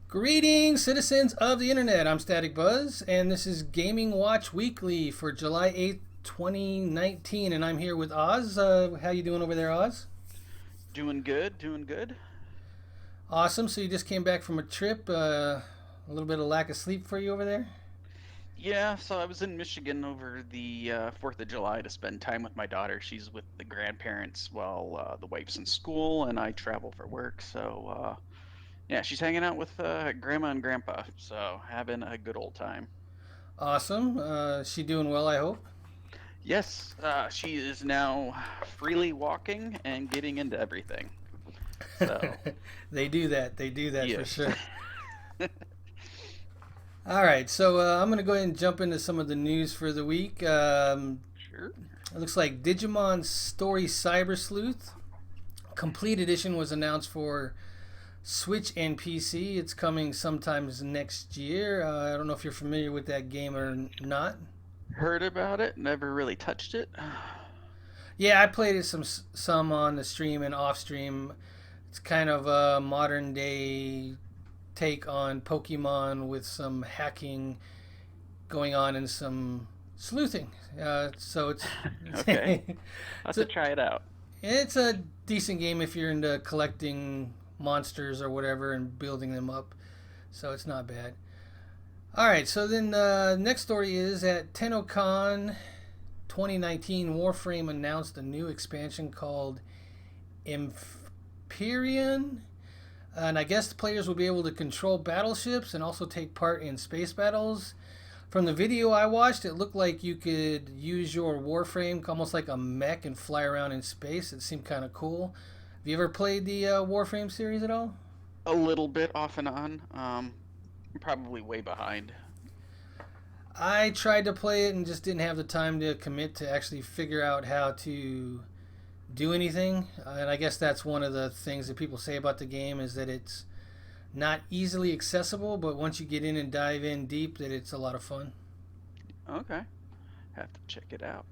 Greetings, citizens of the internet. I'm Static Buzz, and this is Gaming Watch Weekly for July 8th, 2019. And I'm here with Oz. How you doing over there, Oz? Doing good, doing good. Awesome. So you just came back from a trip. A little bit of lack of sleep for you over there? Yeah, so I was in Michigan over the 4th of July to spend time with my daughter. She's with the grandparents while the wife's in school, and I travel for work. So, yeah, she's hanging out with grandma and grandpa. So, having a good old time. Awesome. She doing well, I hope. Yes, she is now freely walking and getting into everything. So, They do that. They do that for yes. sure. All right, so I'm going to go ahead and jump into some of the news for the week. Sure. It looks like Digimon Story Cyber Sleuth Complete Edition was announced for Switch and PC. It's coming sometimes next year. I don't know if you're familiar with that game or not. Heard about it, never really touched it. Yeah, I played it some on the stream and off stream. It's kind of a modern day take on Pokemon with some hacking going on and some sleuthing. So it's Okay, I'll have it's to a, try it out. it's a decent game if you're into collecting monsters or whatever and building them up. So it's not bad. All right, so then next story is at TennoCon 2019, Warframe announced a new expansion called Empyrean. And I guess the players will be able to control battleships and also take part in space battles. From the video I watched, it looked like you could use your Warframe almost like a mech and fly around in space. It seemed kind of cool. Have you ever played the Warframe series at all? A little bit off and on. I'm probably way behind. I tried to play it and just didn't have the time to commit to actually figure out how to do anything. And I guess that's one of the things that people say about the game is that it's not easily accessible, but once you get in and dive in deep, that it's a lot of fun. Okay, have to check it out.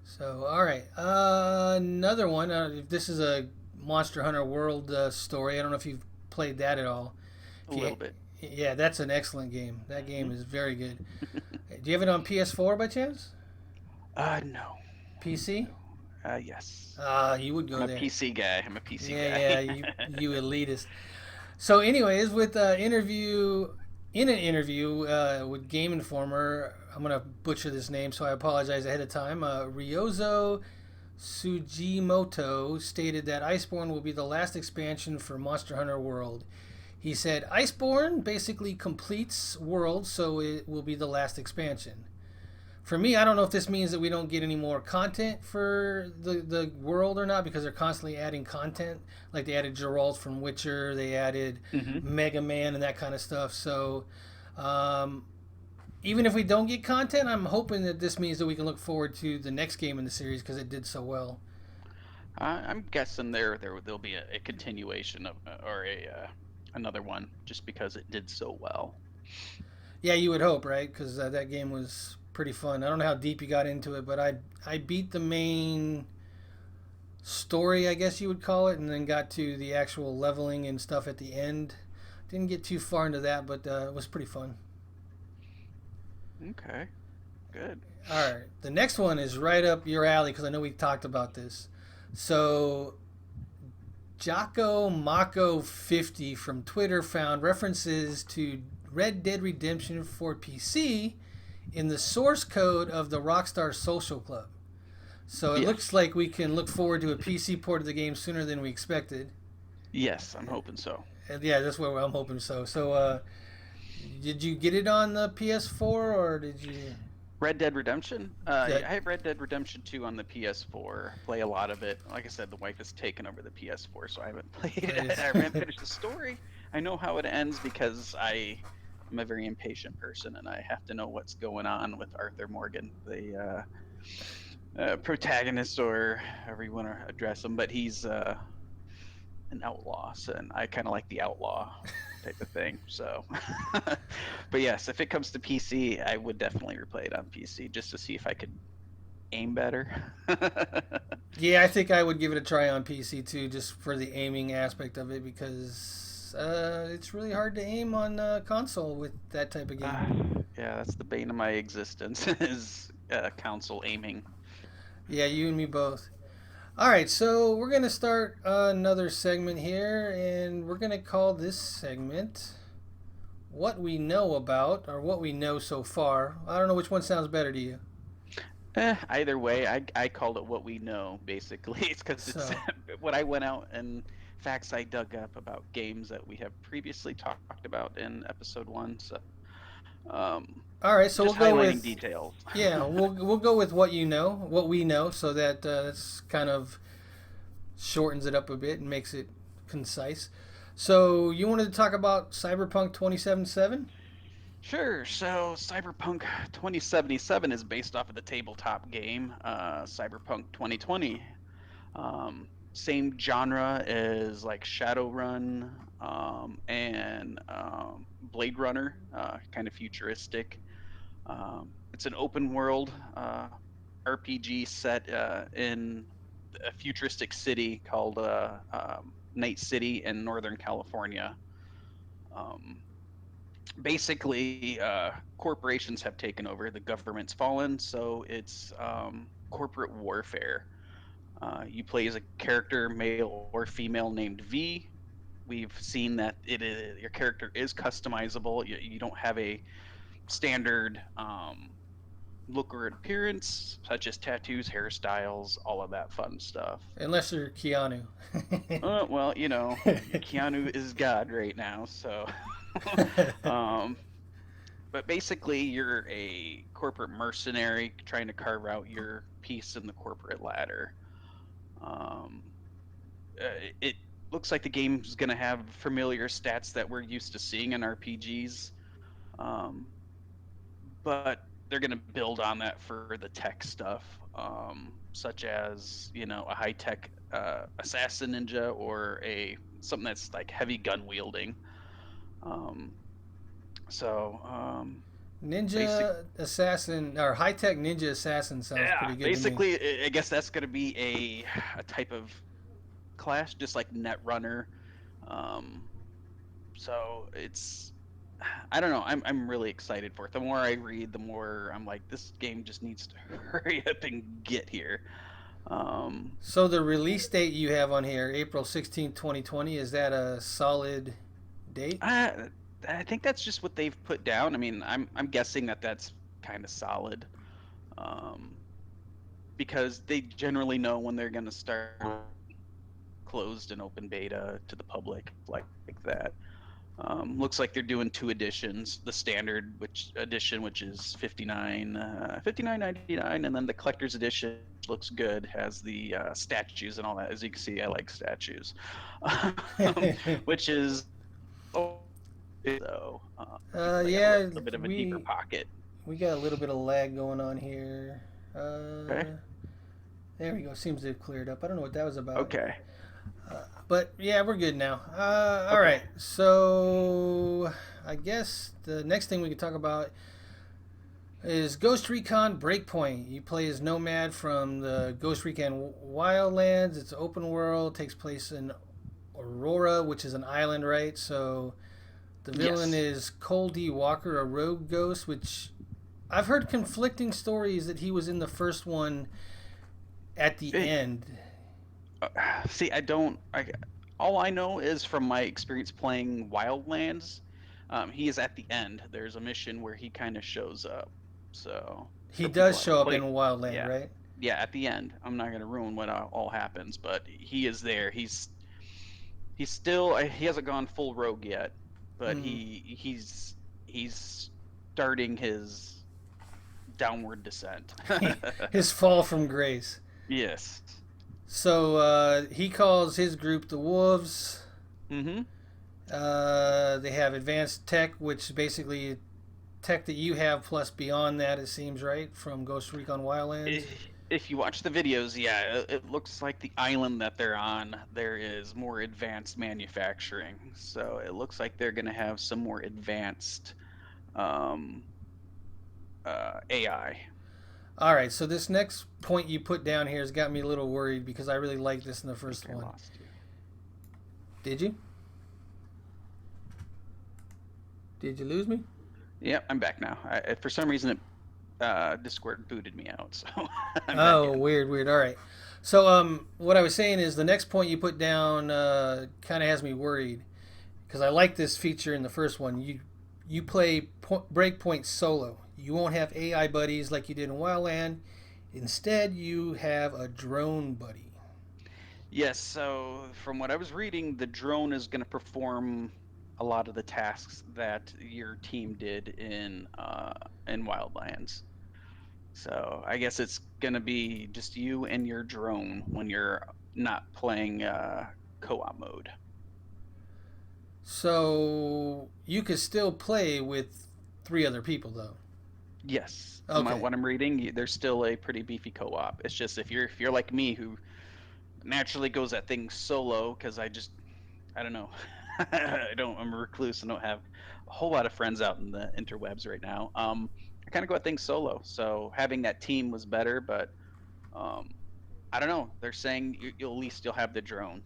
So, all right, another one. If this is a Monster Hunter World story, I don't know if you've played that at all. A If you, little bit. yeah, that's an excellent game. That Hmm. game is very good. Do you have it on PS4 by chance? No, PC? no. Yes. You would I'm go a there. PC guy. I'm a PC Yeah, guy. yeah, you elitist. So, anyways, with an interview with Game Informer, I'm gonna butcher this name, so I apologize ahead of time. Ryozo Sugimoto stated that Iceborne will be the last expansion for Monster Hunter World. He said Iceborne basically completes World, so it will be the last expansion. For me, I don't know if this means that we don't get any more content for the world or not because they're constantly adding content. Like they added Geralt from Witcher, they added Hmm. Mega Man and that kind of stuff. So um, even if we don't get content, I'm hoping that this means that we can look forward to the next game in the series because it did so well. I'm guessing there'll be a continuation of or a another one just because it did so well. Yeah, you would hope, right? Because that game was pretty fun. I don't know how deep you got into it, but I beat the main story, I guess you would call it, and then got to the actual leveling and stuff at the end. Didn't get too far into that, but it was pretty fun. Okay, good. All right, the next one is right up your alley because I know we talked about this. So, Jocko Mako 50 from Twitter found references to Red Dead Redemption for PC in the source code of the Rockstar Social Club. So it looks Yes. like we can look forward to a PC port of the game sooner than we expected. Yes, I'm hoping so. And yeah, that's what I'm hoping so. So, did you get it on the PS4 or did you? Red Dead Redemption. That I have Red Dead Redemption 2 on the PS4. Play a lot of it. Like I said, the wife has taken over the PS4, so I haven't played it. played it? I haven't finished the story. I know how it ends because I am a very impatient person and I have to know what's going on with Arthur Morgan, the protagonist, or however you want to address him. But he's an outlaw, so, and I kind of like the outlaw type of thing. So, but yes, if it comes to PC, I would definitely replay it on PC just to see if I could aim better. Yeah, I think I would give it a try on PC too, just for the aiming aspect of it because It's really hard to aim on console with that type of game. Uh, yeah, that's the bane of my existence is console aiming. Yeah, you and me both. All right, so we're gonna start another segment here, and we're gonna call this segment "What We Know About" or "What We Know So Far." I don't know which one sounds better to you. Either way, I called it what we know, basically. It's because it's So, what I went out and facts I dug up about games that we have previously talked about in episode one. So, um, all right, so just we'll go highlighting with details. yeah, we'll go with what you know, what we know, so that that's kind of shortens it up a bit and makes it concise. So you wanted to talk about Cyberpunk 2077? Sure. So, Cyberpunk 2077 is based off of the tabletop game Cyberpunk 2020. Same genre as like Shadowrun and Blade Runner, kind of futuristic. It's an open world RPG set in a futuristic city called Night City in Northern California. Um, Basically, corporations have taken over, the government's fallen, so it's corporate warfare. You play as a character, male or female, named V. We've seen that your character is customizable. You don't have a standard look or appearance, such as tattoos, hairstyles, all of that fun stuff. Unless you're Keanu. Well, Keanu is God right now, so. um, but basically, you're a corporate mercenary trying to carve out your piece in the corporate ladder. Um, it looks like the game's going to have familiar stats that we're used to seeing in RPGs, um, but they're going to build on that for the tech stuff, such as a high tech assassin ninja or a something that's like heavy gun wielding. Um, so basic, Ninja Assassin or High Tech Ninja Assassin sounds yeah, pretty good to me. basically, I guess that's going to be a type of class, just like Netrunner. Um, so it's I don't know. I'm really excited for it. The more I read, the more I'm like, this game just needs to hurry up and get here. Um, So the release date you have on here, April 16th, 2020, is that a solid date? I I think that's just what they've put down. I mean, I'm guessing that that's kind of solid, um, because they generally know when they're going to start closed and open beta to the public like that. Looks like they're doing two editions: the standard which edition, which is 59.99, and then the collector's edition, which looks good, has the statues and all that. As you can see, I like statues, which is oh, so because I got a Yeah, little bit of a deeper we pocket. we got a little bit of lag going on here. Okay. There we go. Seems to have cleared up. I don't know what that was about. Okay. But yeah, we're good now. All Okay. right. So I guess the next thing we can talk about is Ghost Recon Breakpoint. You play as Nomad from the Ghost Recon Wildlands. It's open world. Takes place in Aurora, which is an island, right? So the villain Yes. is Cole D. Walker, a rogue ghost, which I've heard conflicting stories that he was in the first one at the It, end. uh, See, I don't. All I know is from my experience playing Wildlands, he is at the end. There's a mission where he kind of shows up. So He for people does that show have up in played, Wildland, yeah, right? yeah, at the end. I'm not gonna ruin what all happens, but he is there. He's still he hasn't gone full rogue yet, but Mm. he's starting his downward descent. His fall from grace. Yes. So he calls his group the Wolves. Mm-hmm. They have advanced tech, which basically tech that you have plus beyond that. It seems right from Ghost Recon Wildlands. If you watch the videos, yeah, it looks like the island that they're on, there is more advanced manufacturing. So it looks like they're going to have some more advanced um, AI. All right, so this next point you put down here has got me a little worried because I really liked this in the I think first I one. lost you. Did you? Did you lose me? Yep, I'm back now. For some reason, Discord booted me out, so I'm back Oh, in. weird, weird. All right. So, what I was saying is the next point you put down kind of has me worried because I like this feature in the first one. You play breakpoint solo. You won't have AI buddies like you did in Wildland. Instead, you have a drone buddy. Yes, so from what I was reading, the drone is going to perform a lot of the tasks that your team did in Wildlands. So I guess it's going to be just you and your drone when you're not playing co-op mode. So you could still play with three other people, though. Yes, from Okay. what I'm reading, there's still a pretty beefy co-op. It's just if you're like me who naturally goes at things solo because I don't know. I'm a recluse and don't have a whole lot of friends out in the interwebs right now. I kind of go at things solo. So having that team was better, but um, I don't know. They're saying you'll at least you'll have the drone.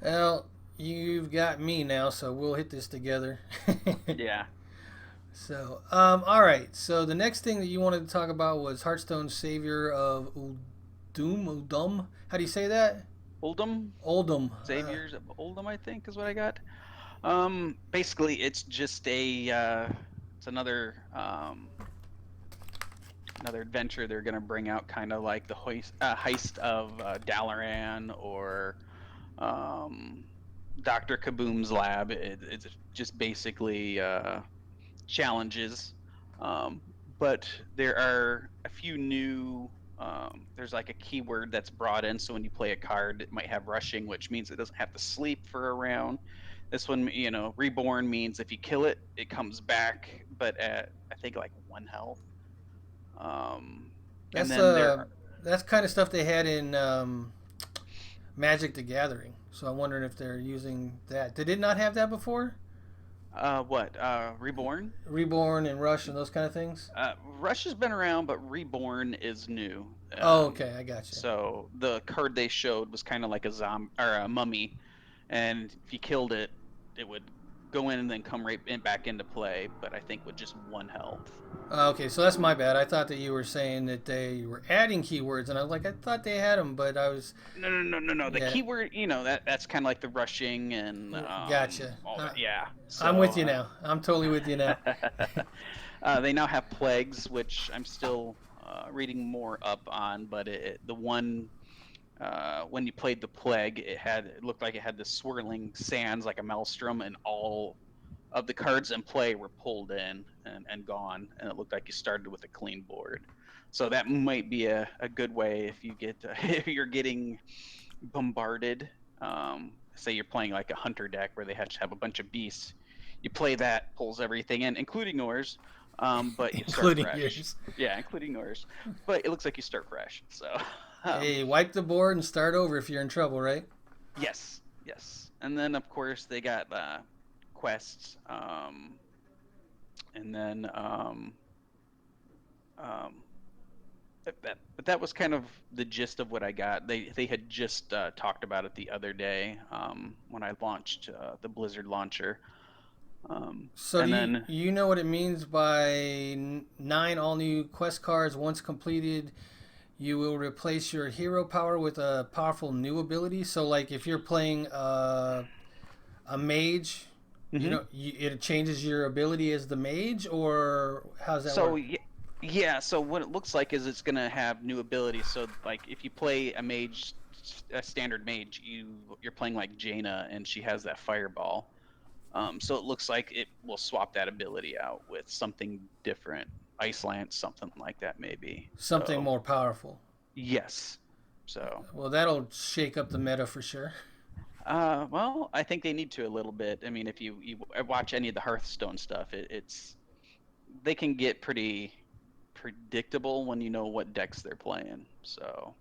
Well, you've got me now, so we'll hit this together. Yeah. So, all right. So the next thing that you wanted to talk about was Hearthstone's savior of Uldum. How do you say that? Oldham, Oldham. Saviors of Oldham, I think is what I got. Basically it's just a it's another adventure they're gonna bring out, kind of like the heist of Dalaran or um, Dr. Kaboom's lab. It's just basically challenges. Um, but there are a few new. There's like a keyword that's brought in, so when you play a card, it might have rushing, which means it doesn't have to sleep for a round. This one, reborn means if you kill it, it comes back, but at I think like 1 health. Um, and That's then there, uh, that's kind of stuff they had in Magic the Gathering. So I'm wondering if they're using that. Did it not have that before? what? Reborn. Reborn and Rush and those kind of things. Rush has been around, but Reborn is new. Oh, okay, I got you. So the card they showed was kind of like a zombie or a mummy, and if you killed it, it would go in and then come right back into play. But I think with just 1 health. Okay, so that's my bad. I thought that you were saying that they were adding keywords, and I was like, I thought they had them, but I was, No, no, no, no, no. The yeah, keyword, that's kind of like the rushing and gotcha. all that. Yeah. I'm So with you now. I'm totally with you now. they now have plagues, which I'm still reading more up on. But the one when you played the plague, it looked like it had this swirling sands like a maelstrom, and all of the cards in play were pulled in and gone, and it looked like you started with a clean board. So that might be a good way if you get if you're getting bombarded. Say you're playing like a hunter deck where they have to have a bunch of beasts. You play that, pulls everything in, including yours, but you start Including fresh. yours. Yeah, including yours. But it looks like you start fresh. So, Hey, wipe the board and start over if you're in trouble, right? yes, yes. And then of course they got quests, and then um, but that was kind of the gist of what I got. They had just talked about it the other day when I launched the Blizzard launcher, So do and you then you know what it means by nine all new quest cards once completed? You will replace your hero power with a powerful new ability. So like if you're playing a mage, hmm it changes your ability as the mage, or how's that so work? yeah, so what it looks like is it's gonna have new abilities. So like if you play a mage, a standard mage, you're playing like Jaina, and she has that fireball. So it looks like it will swap that ability out with something different, Ice Lance, something like that maybe. Something So more powerful. yes. So Well, that'll shake up the meta for sure. well, I think they need to a little bit. I mean, if you watch any of the Hearthstone stuff, it's they can get pretty predictable when you know what decks they're playing. So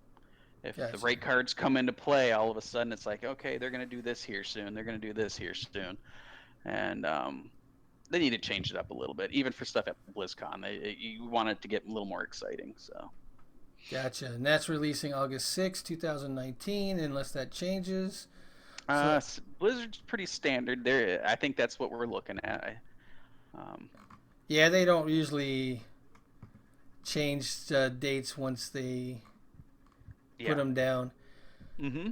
if the Gotcha. right cards come into play, all of a sudden it's like, okay, they're gonna do this here soon. They're gonna do this here soon, and they need to change it up a little bit, even for stuff at BlizzCon. You want it to get a little more exciting. So Gotcha. And that's releasing August 6th, 2019, unless that changes. So Blizzard's pretty standard. There, I think that's what we're looking at. Um, yeah, they don't usually change dates once they put yeah. them down. Mm-hmm.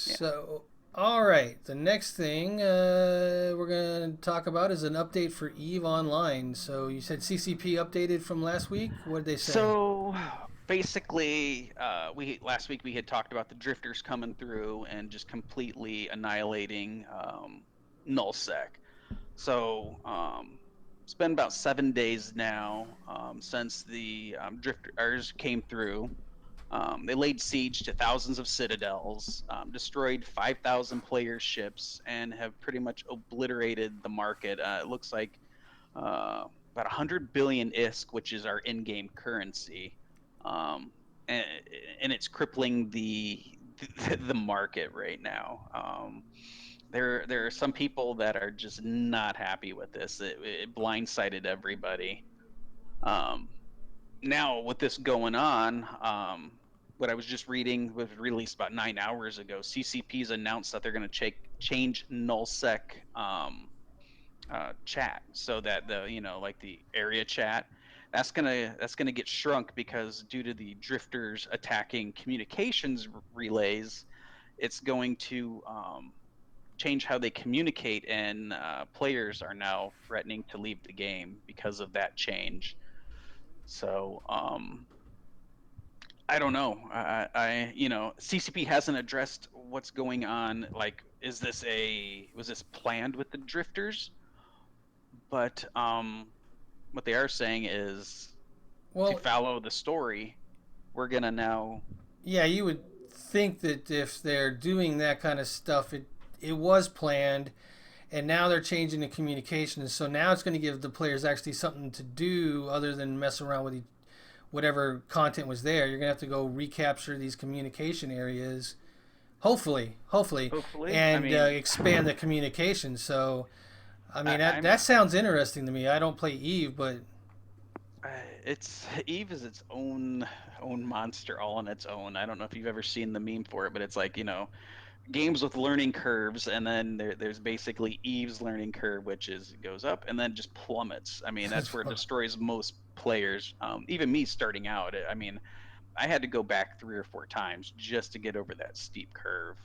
Yeah. So, all right. The next thing we're going to talk about is an update for Eve Online. So, you said CCP updated from last week. What did they say? So basically, we last week we had talked about the drifters coming through and just completely annihilating nullsec. So it's been about 7 days now since the drifters came through. They laid siege to thousands of citadels, destroyed 5,000 player ships, and have pretty much obliterated the market. It looks like about 100 billion ISK, which is our in-game currency, um, and, and it's crippling the market right now. There are some people that are just not happy with this. It blindsided everybody. Um, Now with this going on, what I was just reading was released about 9 hours ago. CCP's announced that they're going to change nullsec chat so that the like the area chat that's gonna get shrunk because due to the drifters attacking communications relays, it's going to change how they communicate, and players are now threatening to leave the game because of that change. So I don't know. CCP hasn't addressed what's going on. Like, was this planned with the drifters? But what they are saying is to Well, follow the story, we're gonna now. yeah, you would think that if they're doing that kind of stuff, it was planned, and now they're changing the communications. So now it's going to give the players actually something to do other than mess around with whatever content was there. You're going to have to go recapture these communication areas, hopefully, Hopefully, I and mean, expand the communication. So, I mean, that I'm. sounds interesting to me. I don't play Eve, but It's Eve is its own monster all on its own. I don't know if you've ever seen the meme for it, but it's like games with learning curves, and then there's basically Eve's learning curve, which is goes up and then just plummets. I mean, that's where it destroys most players. Even me starting out, I mean, I had to go back 3 or 4 times just to get over that steep curve.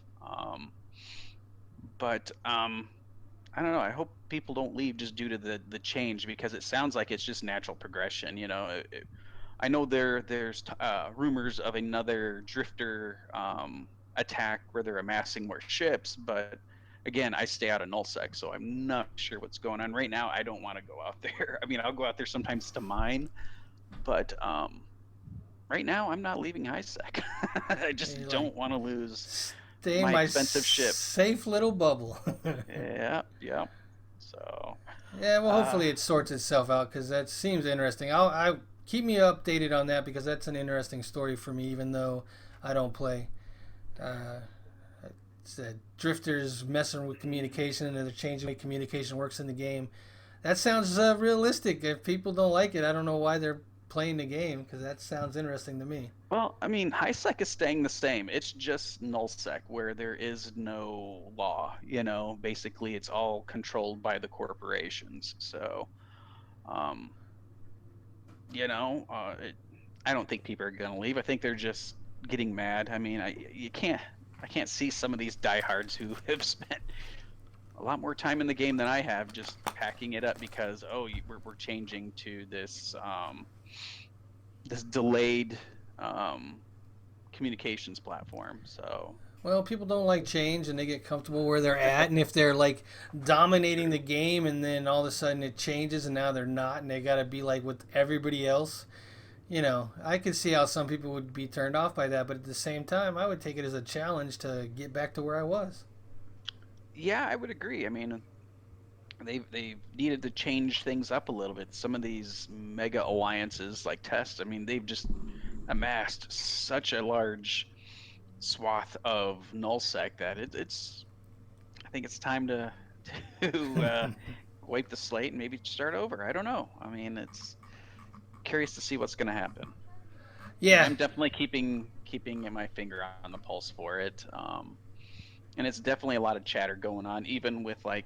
But I don't know. I hope people don't leave just due to the change, because it sounds like it's just natural progression. I know there's rumors of another drifter attack where they're amassing more ships, but again, I stay out of nullsec, so I'm not sure what's going on right now. I don't want to go out there. I mean, I'll go out there sometimes to mine, but right now I'm not leaving high sec. I just you're like, don't want to lose stay in my my expensive ships. safe little bubble. Yeah, yeah. So, Yeah, well, uh, hopefully it sorts itself out because that seems interesting. I keep me updated on that because that's an interesting story for me, even though I don't play. Uh, it's drifters messing with communication and they're changing the way communication works in the game. That sounds realistic. If people don't like it, I don't know why they're playing the game because that sounds interesting to me. well, I mean, high sec is staying the same. It's just null sec where there is no law. Basically, it's all controlled by the corporations. So, um, I don't think people are going to leave. I think they're just getting mad. I mean, I can't see some of these diehards who have spent a lot more time in the game than I have just packing it up because we're changing to this delayed um, communications platform. So Well, people don't like change and they get comfortable where they're at. And if they're like dominating the game and then all of a sudden it changes and now they're not and they got to be like with everybody else, I could see how some people would be turned off by that. But at the same time, I would take it as a challenge to get back to where I was. yeah, I would agree. I mean, they've needed to change things up a little bit. Some of these mega alliances like Test, I mean, they've just amassed such a large swath of nullsec that it's I think it's time to to wipe the slate and maybe start over. I don't know. I mean, it's curious to see what's going to happen. But Yeah. I'm definitely keeping my finger on the pulse for it. And it's definitely a lot of chatter going on, even with like,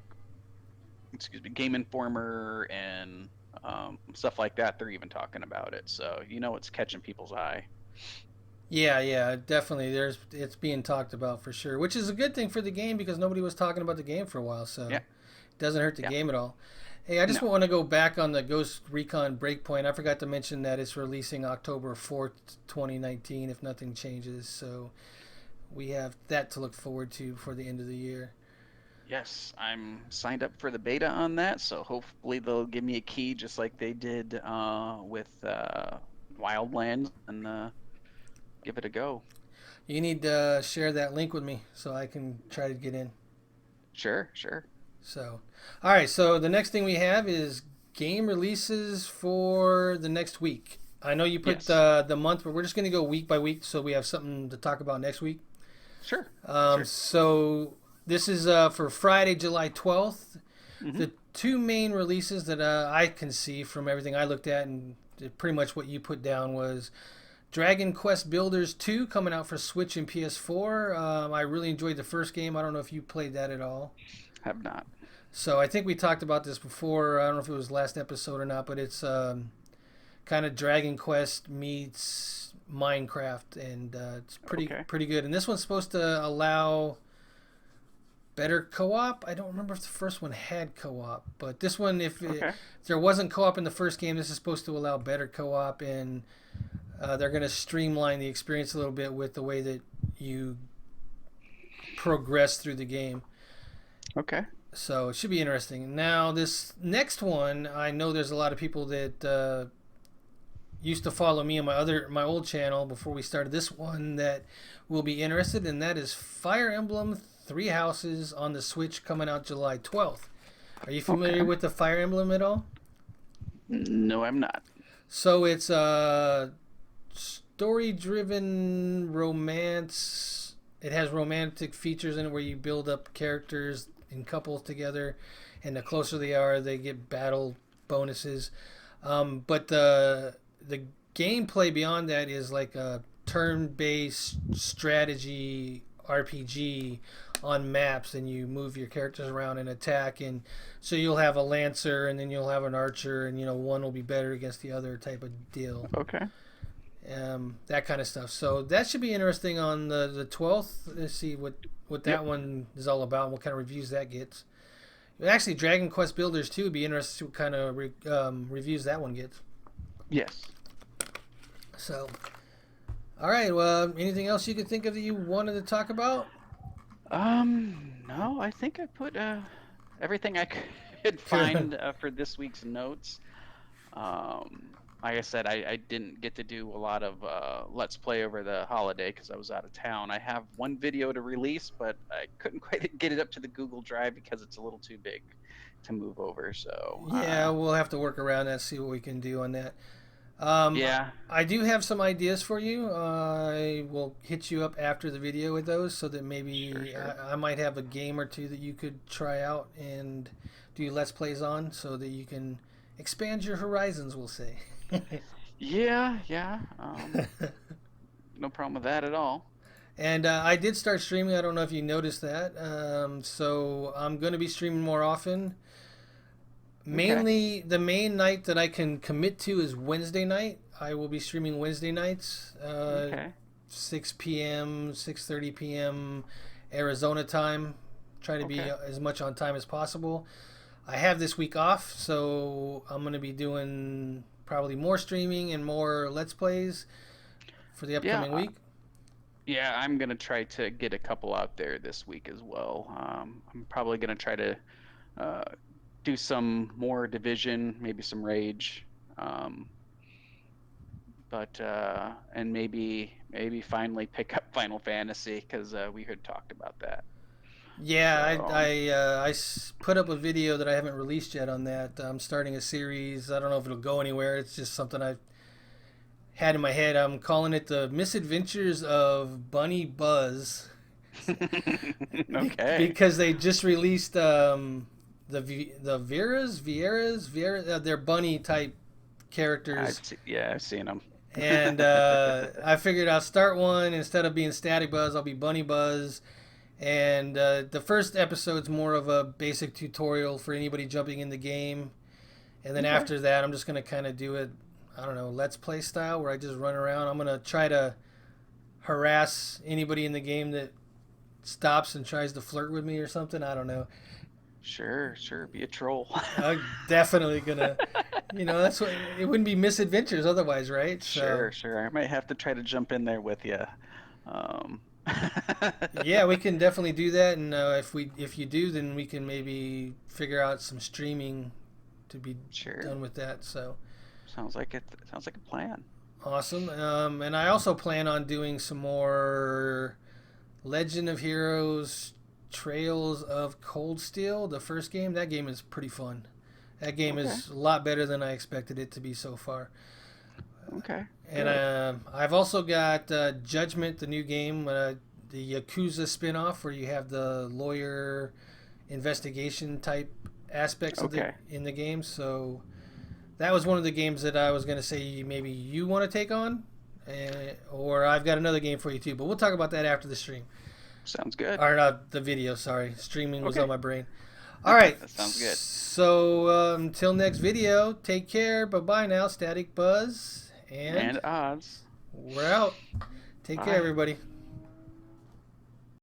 excuse me, Game Informer and stuff like that. They're even talking about it, so it's catching people's eye. Yeah, yeah, definitely. It's being talked about for sure, which is a good thing for the game because nobody was talking about the game for a while, Yeah, so it doesn't hurt the yeah, game at all. Hey, I just no, want to go back on the Ghost Recon Breakpoint. I forgot to mention that it's releasing October 4th, 2019, if nothing changes. So we have that to look forward to for the end of the year. yes, I'm signed up for the beta on that, so hopefully they'll give me a key just like they did with Wildlands and give it a go. You need to share that link with me so I can try to get in. Sure, sure. So, all right. So the next thing we have is game releases for the next week. I know you put Yes, the month, but we're just going to go week by week so we have something to talk about next week. sure, sure. So this is for Friday, July 12th. Hmm. The two main releases that I can see from everything I looked at and pretty much what you put down was Dragon Quest Builders 2 coming out for Switch and PS4. I really enjoyed the first game. I don't know if you played that at all. Have not. So I think we talked about this before. I don't know if it was last episode or not, but it's kind of Dragon Quest meets Minecraft, and it's Okay, pretty good. And this one's supposed to allow better co-op. I don't remember if the first one had co-op, but this one, okay, if there wasn't co-op in the first game, this is supposed to allow better co-op, and they're going to streamline the experience a little bit with the way that you progress through the game. okay. So it should be interesting. Now, this next one, I know there's a lot of people that used to follow me on my old channel before we started this one that will be interested, and that is Fire Emblem Three Houses on the Switch coming out July 12th. Are you familiar Okay. with the Fire Emblem at all? No, I'm not. So it's a story-driven romance. It has romantic features in it where you build up characters in couples together, and the closer they are, they get battle bonuses. But the gameplay beyond that is like a turn-based strategy RPG on maps, and you move your characters around and attack, and so you'll have a lancer and then you'll have an archer, and one will be better against the other type of deal. Okay. That kind of stuff. So that should be interesting on the 12th. Let's see what Yep. that one is all about and what kind of reviews that gets. Actually, Dragon Quest Builders 2 would be interesting to see what kind of reviews that one gets. Yes. So, all right. Well, anything else you could think of that you wanted to talk about? No, I think I put everything I could find for this week's notes. Like I said, I didn't get to do a lot of Let's Play over the holiday because I was out of town. I have one video to release, but I couldn't quite get it up to the Google Drive because it's a little too big to move over. So, Yeah, we'll have to work around that, see what we can do on that. Um, yeah, I do have some ideas for you. I will hit you up after the video with those so that sure, maybe sure. I might have a game or two that you could try out and do Let's Plays on so that you can expand your horizons, we'll say. Yeah, yeah. No problem with that at all. And I did start streaming. I don't know if you noticed that. So I'm going to be streaming more often. Okay, Mainly, the main night that I can commit to is Wednesday night. I will be streaming Wednesday nights, okay. 6 p.m., 6:30 p.m. Arizona time. Try to be Okay. as much on time as possible. I have this week off, so I'm going to be doing probably more streaming and more Let's Plays for the Yeah, upcoming week. yeah, I'm gonna try to get a couple out there this week as well. I'm probably gonna try to uh, do some more Division, maybe some Rage, um, but and maybe finally pick up Final Fantasy because we had talked about that. Yeah, So put up a video that I haven't released yet on that. I'm starting a series. I don't know if it'll go anywhere. It's just something I've had in my head. I'm calling it the Misadventures of Bunny Buzz okay, because they just released the Vieras, they're bunny type characters, yeah, I've seen them. and I figured I'll start one instead of being Static Buzz, I'll be Bunny Buzz, And the first episode's more of a basic tutorial for anybody jumping in the game. And then Okay. after that, I'm just going to kind of do it, I don't know, let's play style where I just run around. I'm going to try to harass anybody in the game that stops and tries to flirt with me or something. I don't know. Sure, sure. Be a troll. I'm definitely going to, that's what it wouldn't be misadventures otherwise, right? So, Sure, sure. I might have to try to jump in there with you. Um, yeah, we can definitely do that. And if you do, then we can maybe figure out some streaming to be sure. done with that. So, Sounds like it. Sounds like a plan. awesome. And I also plan on doing some more Legend of Heroes Trails of Cold Steel, the first game. That game is pretty fun. That game Okay. is a lot better than I expected it to be so far. Okay. And Good. I've also got Judgment, the new game, the Yakuza spin-off where you have the lawyer investigation type aspects of the Okay. in the game. So that was one of the games that I was going to say maybe you want to take on, or I've got another game for you too. But we'll talk about that after the stream, Sounds good. or not the video. Sorry, streaming was on Okay. my brain. All right, That sounds good. so until next video, take care. Bye bye now, Static Buzz, and And odds. we're out. Take care, Bye. everybody.